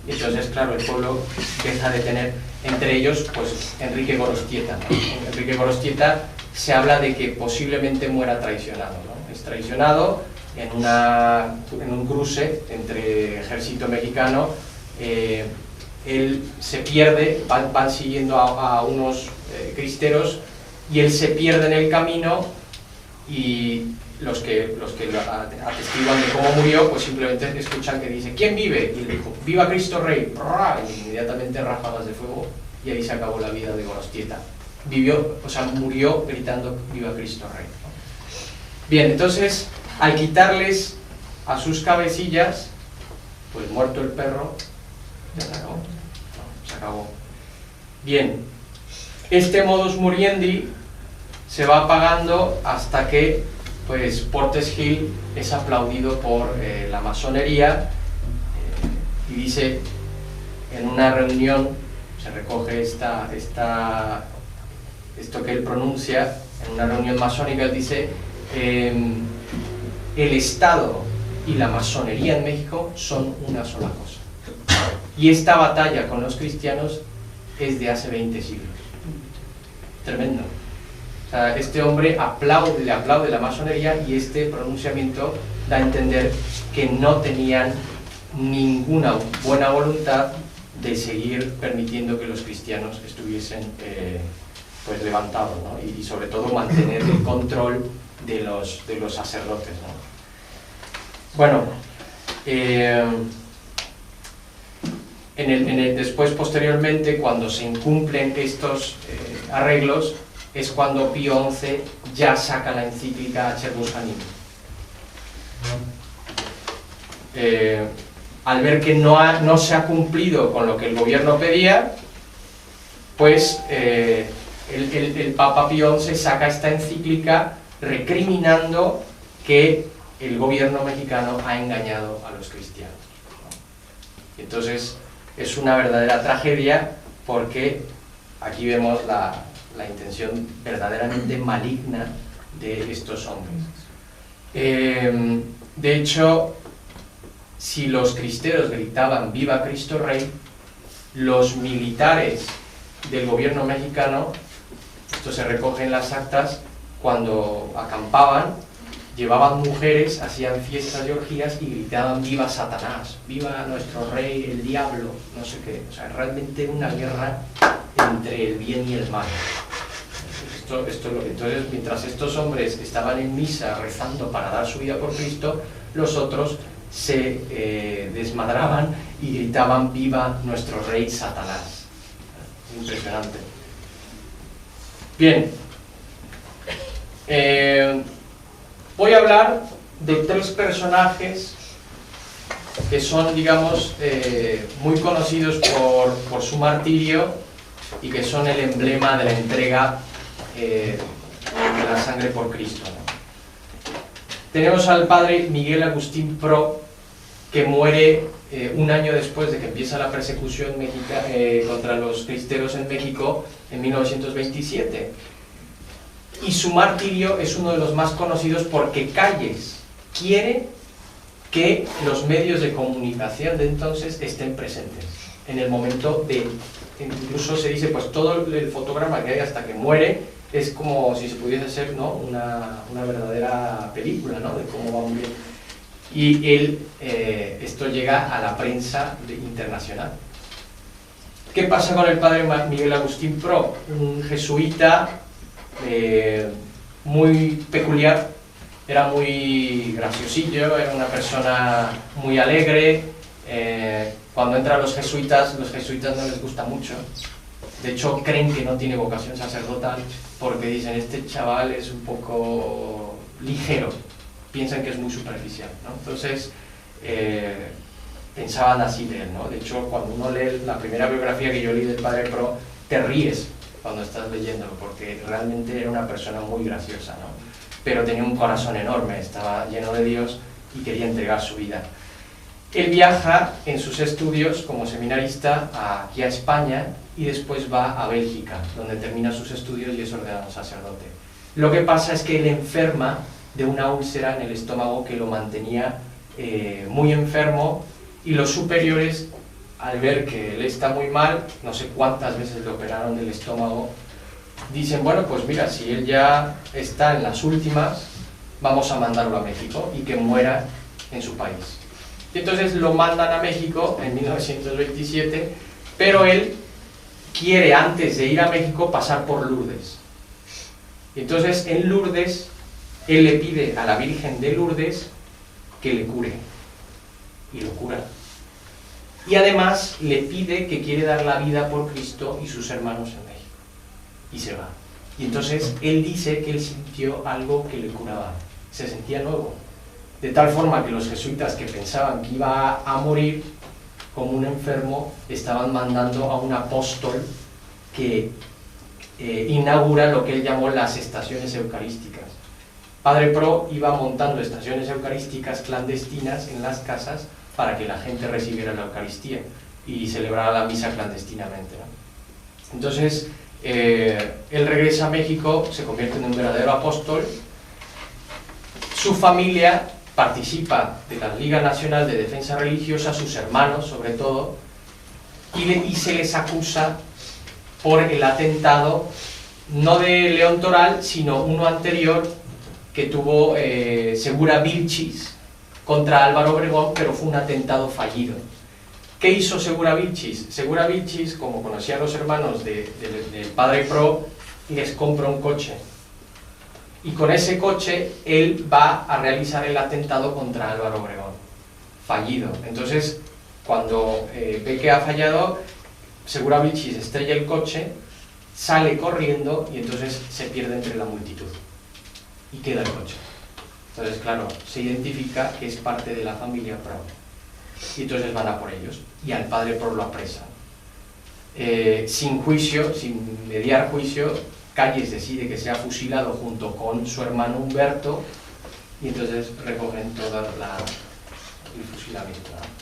Y entonces, claro, el pueblo deja de tener, entre ellos, pues Enrique Gorostieta, ¿no? Enrique Gorostieta se habla de que posiblemente muera traicionado, ¿no? Es traicionado en un cruce entre ejército mexicano, él se pierde, van siguiendo a unos cristeros, y él se pierde en el camino, y los que atestiguan de cómo murió, pues simplemente escuchan que dice ¿quién vive? Y le dijo ¡viva Cristo Rey! Y inmediatamente ráfagas de fuego, y ahí se acabó la vida de Gorostieta. Murió gritando ¡viva Cristo Rey! Bien, entonces al quitarles a sus cabecillas, pues muerto el perro, ya se acabó. Se acabó. Bien, este modus moriendi se va apagando hasta que pues Portes Gil es aplaudido por la masonería, y dice en una reunión, se recoge esto que él pronuncia en una reunión masónica, dice el Estado y la masonería en México son una sola cosa, y esta batalla con los cristianos es de hace 20 siglos. Tremendo. O sea, este hombre le aplaude la masonería, y este pronunciamiento da a entender que no tenían ninguna buena voluntad de seguir permitiendo que los cristianos estuviesen pues levantados, ¿no? Y sobre todo mantener el control de los sacerdotes, ¿no? Bueno, Después, posteriormente, cuando se incumplen estos arreglos, es cuando Pío XI ya saca la encíclica Acervus Animi. Al ver que no se ha cumplido con lo que el gobierno pedía, pues el Papa Pío XI saca esta encíclica recriminando que el gobierno mexicano ha engañado a los cristianos. Entonces es una verdadera tragedia, porque aquí vemos la intención verdaderamente maligna de estos hombres. De hecho, si los cristeros gritaban "Viva Cristo Rey", los militares del gobierno mexicano, esto se recoge en las actas, cuando acampaban, llevaban mujeres, hacían fiestas y orgías y gritaban "Viva Satanás", "Viva nuestro rey, el diablo", no sé qué. O sea, realmente una guerra entre el bien y el mal. Esto es lo que... Entonces, mientras estos hombres estaban en misa rezando para dar su vida por Cristo, los otros se desmadraban y gritaban "Viva nuestro rey Satanás". Impresionante. Bien. Voy a hablar de 3 personajes que son, digamos, muy conocidos por su martirio y que son el emblema de la entrega de la sangre por Cristo, ¿no? Tenemos al padre Miguel Agustín Pro, que muere un año después de que empieza la persecución contra los cristeros en México, en 1927. Y su martirio es uno de los más conocidos porque Calles quiere que los medios de comunicación de entonces estén presentes en el momento de... Incluso se dice, pues todo el fotograma que hay hasta que muere es como si se pudiese ser, ¿no?, una verdadera película, ¿no?, de cómo va a morir. Y esto llega a la prensa internacional. ¿Qué pasa con el padre Miguel Agustín Pro? Un jesuita muy peculiar, era muy graciosillo, era una persona muy alegre. Cuando entran los jesuitas no les gusta mucho. De hecho, creen que no tiene vocación sacerdotal porque dicen: este chaval es un poco ligero, piensan que es muy superficial, ¿no? Entonces pensaban así de él, ¿no? De hecho, cuando uno lee la primera biografía que yo leí del padre Pro, te ríes cuando estás leyéndolo, porque realmente era una persona muy graciosa, ¿no? Pero tenía un corazón enorme, estaba lleno de Dios y quería entregar su vida. Él viaja en sus estudios como seminarista aquí a España y después va a Bélgica, donde termina sus estudios y es ordenado sacerdote. Lo que pasa es que él enferma de una úlcera en el estómago que lo mantenía muy enfermo, y los superiores, al ver que él está muy mal, no sé cuántas veces le operaron del estómago, dicen: bueno, pues mira, si él ya está en las últimas, vamos a mandarlo a México y que muera en su país. Y entonces lo mandan a México en 1927, pero él quiere, antes de ir a México, pasar por Lourdes. Y entonces en Lourdes, él le pide a la Virgen de Lourdes que le cure, y lo cura. Y además le pide que quiere dar la vida por Cristo y sus hermanos en México, y se va. Y entonces él dice que él sintió algo que le curaba, se sentía nuevo, de tal forma que los jesuitas, que pensaban que iba a morir como un enfermo, estaban mandando a un apóstol que inaugura lo que él llamó las estaciones eucarísticas. Padre Pro iba montando estaciones eucarísticas clandestinas en las casas para que la gente recibiera la Eucaristía y celebrara la misa clandestinamente, ¿no? Entonces, él regresa a México, se convierte en un verdadero apóstol. Su familia participa de la Liga Nacional de Defensa Religiosa, sus hermanos sobre todo, y se les acusa por el atentado, no de León Toral, sino uno anterior que tuvo Segura Vilchis contra Álvaro Obregón, pero fue un atentado fallido. ¿Qué hizo Segura Vilchis? Segura Vilchis, como conocía a los hermanos del padre Pro, les compra un coche. Y con ese coche él va a realizar el atentado contra Álvaro Obregón, fallido. Entonces cuando ve que ha fallado, Seguravici se estrella el coche, sale corriendo y entonces se pierde entre la multitud y queda el coche. Entonces, claro, se identifica que es parte de la familia Pro y entonces van a por ellos y al padre Pro lo apresan. Sin juicio, sin mediar juicio, Calles decide que sea fusilado junto con su hermano Humberto y entonces recogen todo el fusilamiento, ¿no?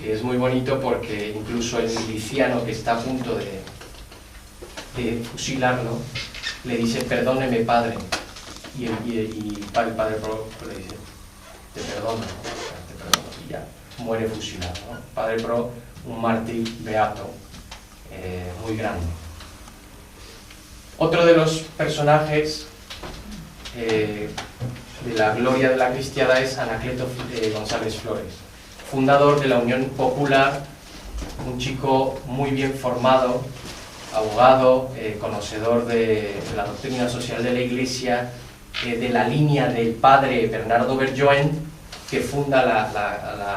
Y es muy bonito porque incluso el miliciano que está a punto de fusilarlo le dice: perdóneme, padre, y el padre Pro le dice: te perdono, ¿no? Te perdono, y ya muere fusilado, ¿no? Padre Pro, un mártir beato, muy grande. Otro de los personajes de la gloria de la cristiada es Anacleto González Flores, fundador de la Unión Popular, un chico muy bien formado, abogado, conocedor de la doctrina social de la Iglesia, de la línea del padre Bernardo Berjoen, que funda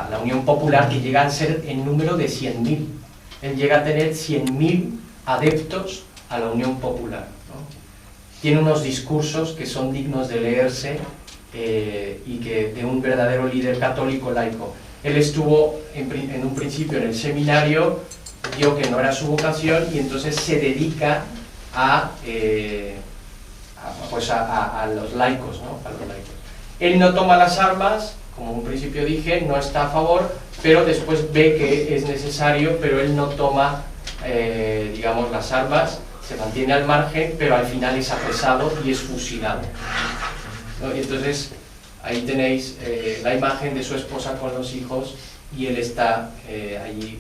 la Unión Popular, que llega a ser en número de 100.000. Él llega a tener 100.000 adeptos a la Unión Popular, ¿no? Tiene unos discursos que son dignos de leerse y que de un verdadero líder católico laico. Él estuvo en un principio en el seminario, vio que no era su vocación y entonces se dedica a los laicos, ¿no? A los laicos. Él no toma las armas, como en un principio dije, no está a favor, pero después ve que es necesario, pero él no toma, digamos, las armas, se mantiene al margen, pero al final es apresado y es fusilado, ¿no? Y entonces ahí tenéis la imagen de su esposa con los hijos y él está allí,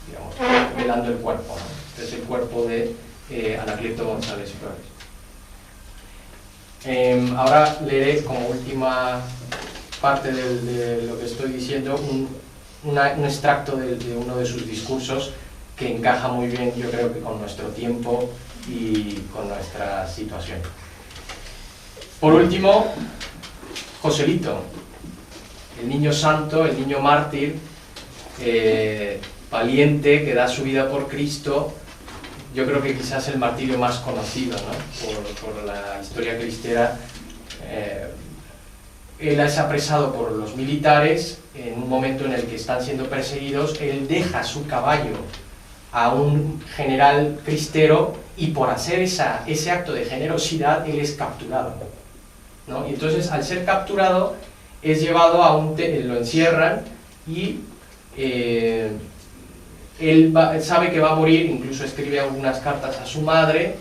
digamos, velando el cuerpo, ¿no? Este es el cuerpo de Anacleto González Flores. Ahora leeré como última parte de lo que estoy diciendo un extracto de uno de sus discursos que encaja muy bien, yo creo que con nuestro tiempo y con nuestra situación. Por último, Joselito, el niño santo, el niño mártir, valiente, que da su vida por Cristo. Yo creo que quizás el martirio más conocido, ¿no? por la historia cristiana. Él es apresado por los militares en un momento en el que están siendo perseguidos. Él deja su caballo a un general cristero y por hacer ese acto de generosidad él es capturado, ¿no? Y entonces, al ser capturado, es llevado a lo encierran y él sabe que va a morir, incluso escribe algunas cartas a su madre.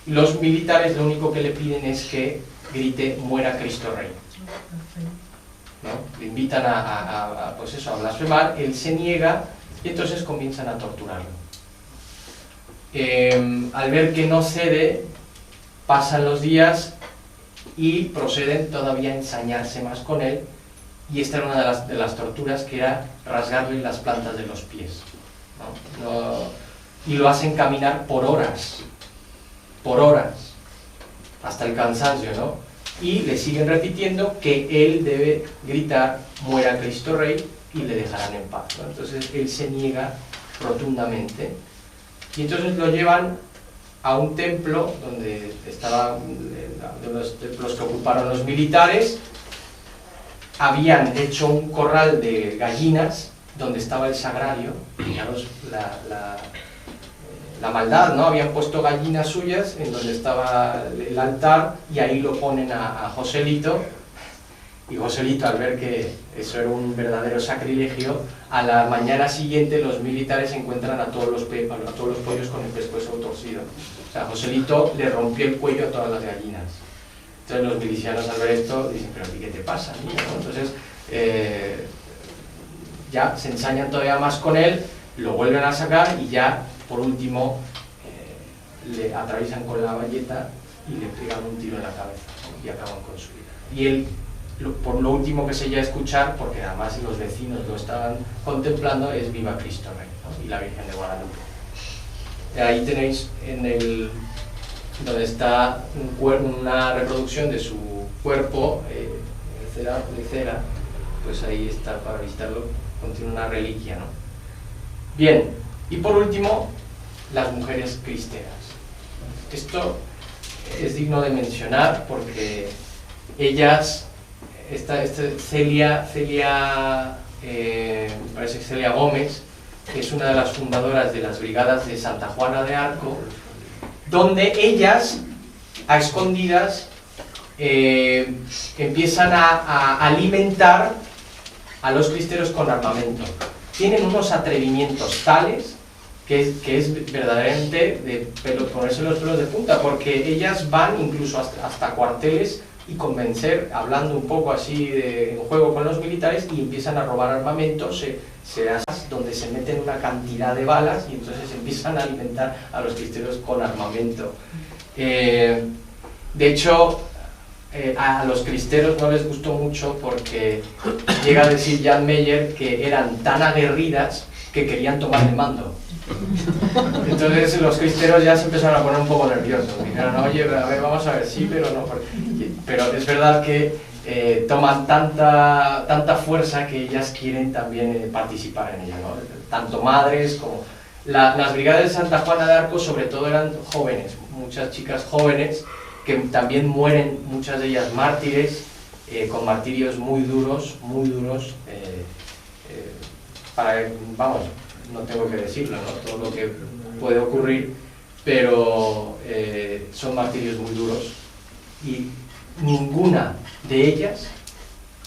Los militares lo único que le piden es que grite: muera Cristo Rey, ¿no? Le invitan pues eso, a blasfemar, él se niega y entonces comienzan a torturarlo. Al ver que no cede, pasan los días y proceden todavía a ensañarse más con él, y esta era una de las torturas, que era rasgarle las plantas de los pies, ¿no? Y lo hacen caminar por horas, hasta el cansancio, ¿no? Y le siguen repitiendo que él debe gritar: muera Cristo Rey, y le dejarán en paz, ¿no? Entonces él se niega rotundamente y entonces lo llevan a un templo donde estaba, de los templos que ocuparon los militares. Habían hecho un corral de gallinas donde estaba el sagrario. Fijaros la maldad, ¿no? Habían puesto gallinas suyas en donde estaba el altar y ahí lo ponen a Joselito. Y Joselito, al ver que eso era un verdadero sacrilegio, a la mañana siguiente los militares encuentran a todos los pollos con el pescuezo torcido. O sea, Joselito le rompió el cuello a todas las gallinas. Entonces los milicianos, al ver esto, dicen: ¿pero a ti qué te pasa, niño? Entonces ya se ensañan todavía más con él, lo vuelven a sacar y ya, por último, le atraviesan con la bayeta y le pegan un tiro en la cabeza, ¿no? Y acaban con su vida. Y él, por lo último que se llega a escuchar, porque además los vecinos lo estaban contemplando, es: viva Cristo Rey, ¿no? Y la Virgen de Guadalupe. Ahí tenéis donde está una reproducción de su cuerpo de cera, pues ahí está para visitarlo, contiene una reliquia, ¿no? Bien, y por último, las mujeres cristeras. Esto es digno de mencionar porque ellas, Celia, me parece que Celia Gómez, que es una de las fundadoras de las brigadas de Santa Juana de Arco, donde ellas, a escondidas, empiezan a alimentar a los cristeros con armamento. Tienen unos atrevimientos tales que es verdaderamente de ponerse los pelos de punta, porque ellas van incluso hasta cuarteles y convencer, hablando un poco así en juego con los militares, y empiezan a robar armamento, donde se meten una cantidad de balas y entonces empiezan a alimentar a los cristeros con armamento. De hecho, a los cristeros no les gustó mucho porque llega a decir Jan Meyer que eran tan aguerridas que querían tomar el mando. Entonces los cristeros ya se empezaron a poner un poco nerviosos. Dijeron, oye, a ver, vamos a ver, sí, pero no. Pero es verdad que toman tanta fuerza que ellas quieren también participar en ella, ¿no? Tanto madres como... Las brigadas de Santa Juana de Arco sobre todo eran jóvenes, muchas chicas jóvenes que también mueren, muchas de ellas mártires, con martirios muy duros, vamos, no tengo que decirlo, ¿no? Todo lo que puede ocurrir, pero son martirios muy duros y ninguna de ellas,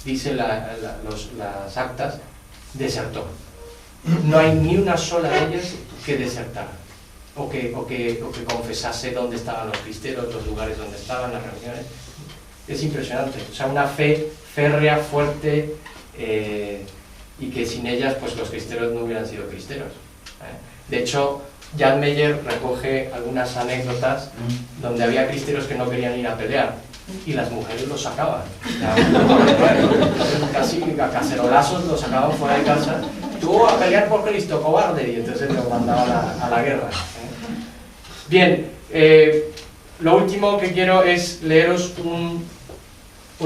dice las actas, desertó. No hay ni una sola de ellas que desertara o que confesase dónde estaban los cristeros, los lugares donde estaban, las reuniones. Es impresionante, o sea, una fe férrea, fuerte, y que sin ellas pues los cristeros no hubieran sido cristeros. De hecho, Jan Meyer recoge algunas anécdotas donde había cristeros que no querían ir a pelear y las mujeres los sacaban. Casi a cacerolazos los sacaban fuera de casa. Tú a pelear por Cristo, cobarde, y entonces los mandaban a la guerra. Bien, lo último que quiero es leeros un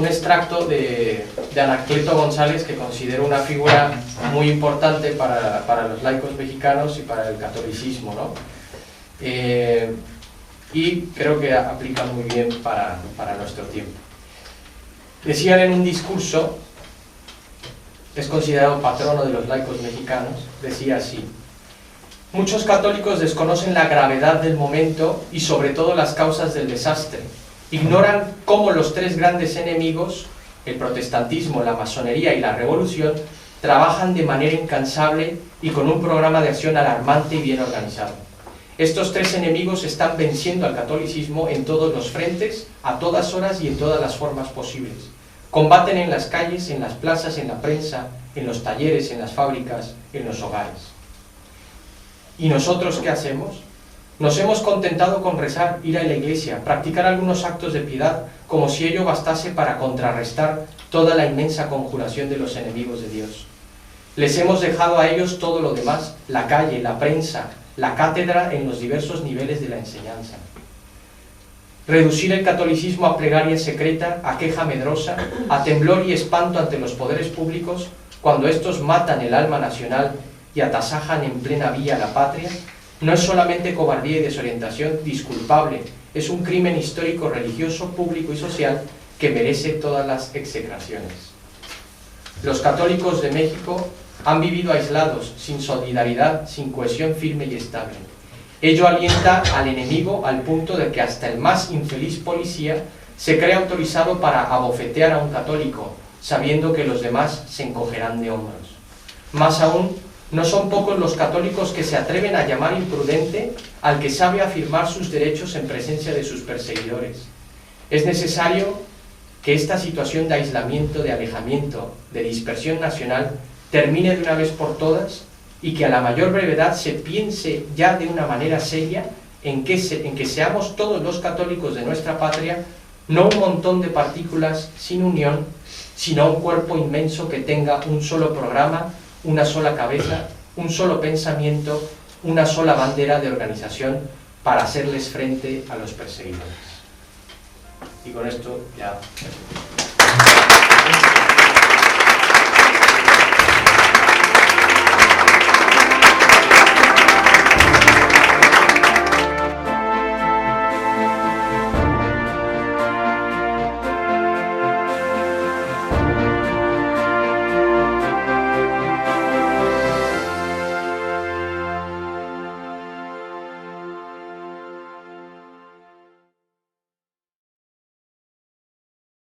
extracto de Anacleto González, que considero una figura muy importante para los laicos mexicanos y para el catolicismo, ¿no? Y creo que aplica muy bien para nuestro tiempo. Decían en un discurso, es considerado patrono de los laicos mexicanos, decía así: muchos católicos desconocen la gravedad del momento y sobre todo las causas del desastre. Ignoran cómo los tres grandes enemigos, el protestantismo, la masonería y la revolución, trabajan de manera incansable y con un programa de acción alarmante y bien organizado. Estos tres enemigos están venciendo al catolicismo en todos los frentes, a todas horas y en todas las formas posibles. Combaten en las calles, en las plazas, en la prensa, en los talleres, en las fábricas, en los hogares. ¿Y nosotros qué hacemos? Nos hemos contentado con rezar, ir a la iglesia, practicar algunos actos de piedad, como si ello bastase para contrarrestar toda la inmensa conjuración de los enemigos de Dios. Les hemos dejado a ellos todo lo demás, la calle, la prensa, la cátedra en los diversos niveles de la enseñanza. Reducir el catolicismo a plegaria secreta, a queja medrosa, a temblor y espanto ante los poderes públicos, cuando estos matan el alma nacional y atasajan en plena vía la patria, no es solamente cobardía y desorientación disculpable, es un crimen histórico, religioso, público y social que merece todas las execraciones. Los católicos de México han vivido aislados, sin solidaridad, sin cohesión firme y estable. Ello alienta al enemigo al punto de que hasta el más infeliz policía se cree autorizado para abofetear a un católico, sabiendo que los demás se encogerán de hombros. Más aún, no son pocos los católicos que se atreven a llamar imprudente al que sabe afirmar sus derechos en presencia de sus perseguidores. Es necesario que esta situación de aislamiento, de alejamiento, de dispersión nacional termine de una vez por todas y que a la mayor brevedad se piense ya de una manera seria en que seamos todos los católicos de nuestra patria no un montón de partículas sin unión, sino un cuerpo inmenso que tenga un solo programa, una sola cabeza, un solo pensamiento, una sola bandera de organización para hacerles frente a los perseguidores. Y con esto ya...